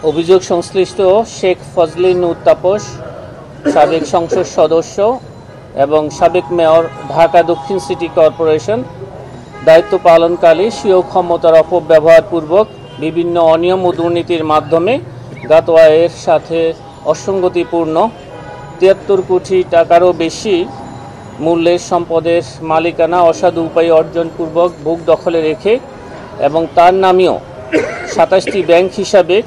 অভিযোগ সংশ্লিষ্ট শেখ ফজলি নূর তাপস, সাবেক সংসদ সদস্য এবং সাবেক মেয়র, ঢাকা দক্ষিণ সিটি কর্পোরেশন, দায়িত্ব পালনকালে স্বীয় ক্ষমতার অপব্যবহারপূর্বক বিভিন্ন অনিয়ম ও দুর্নীতির মাধ্যমে জ্ঞাত আয়ের সাথে অসঙ্গতিপূর্ণ ৭৩ কোটি টাকারও বেশি মূল্যের সম্পদের মালিকানা অসাধু উপায়ে অর্জনপূর্বক ভোগ দখলে রেখে এবং তার নামেও ২৭টি ব্যাংক হিসাবে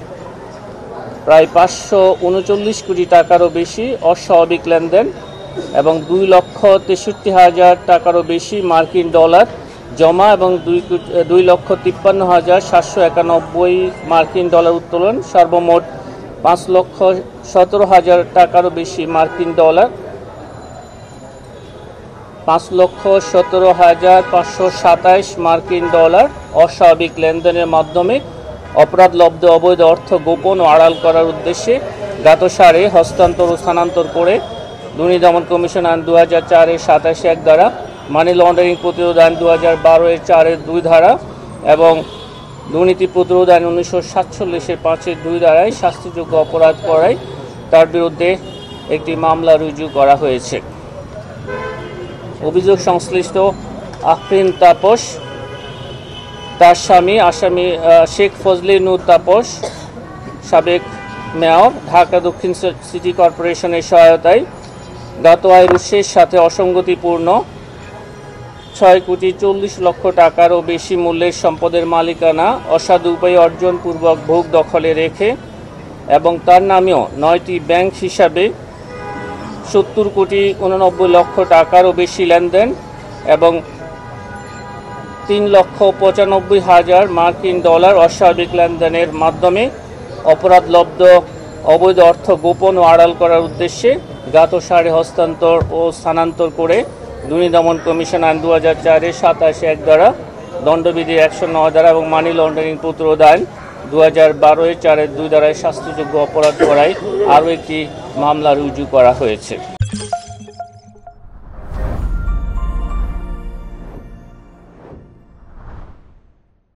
প্রায় ৫৩৯ কোটি টাকারও বেশি অস্বাভাবিক লেনদেন এবং ২,৬৩,০০০ টাকারও বেশি মার্কিন ডলার জমা এবং ২,৫৩,৭৯১ মার্কিন ডলার উত্তোলন, সর্বমোট ৫,১৭,০০০ টাকারও বেশি মার্কিন ডলার, ৫,১৭,৫২৭ মার্কিন ডলার অস্বাভাবিক লেনদেনের মাধ্যমে অপরাধলব্ধ অবৈধ অর্থ গোপন ও আড়াল করার উদ্দেশ্যে জ্ঞাতসারে হস্তান্তর ও স্থানান্তর করে দুর্নীতি দমন কমিশন আইন ২০০৪-এর ২৭-১ ধারা, মানি লন্ডারিং প্রতিরোধ আইন ২০১২-এর ৪-২ ধারা এবং দুর্নীতি প্রতিরোধ আইন ১৯৪৭-এর ৫-২ ধারায় শাস্তিযোগ্য অপরাধ করায় তার বিরুদ্ধে একটি মামলা রুজু করা হয়েছে। অভিযোগ সংশ্লিষ্ট আফরিন তাপস, তার স্বামী আসামি শেখ ফজলি নূর তাপস, সাবেক মেয়র, ঢাকা দক্ষিণ সিটি কর্পোরেশনের সহায়তায় জ্ঞাত আয়ের উৎসের সাথে অসঙ্গতিপূর্ণ ৬,৪০,০০,০০০ টাকারও বেশি মূল্যের সম্পদের মালিকানা অসাধু উপায়ে অর্জনপূর্বক ভোগ দখলে রেখে এবং তার নামেও ৯টি ব্যাংক হিসাবে ৭০,৮৯,০০,০০০ টাকারও বেশি লেনদেন এবং ৩,৯৫,০০০ মার্কিন ডলার অস্বাভাবিক লেনদেনের মাধ্যমে অপরাধলব্ধ অবৈধ অর্থ গোপন ও আড়াল করার উদ্দেশ্যে জ্ঞাতসারে হস্তান্তর ও স্থানান্তর করে দুর্নীতি দমন কমিশন আইন ২০০৪-এর ২৭-১ ধারা, দণ্ডবিধির ১০৯ ধারা এবং মানি লন্ডারিং প্রতিরোধ আইন ২০১২-এর ৪-২ ধারায় শাস্তিযোগ্য অপরাধ করায় আরও একটি মামলা রুজু করা হয়েছে।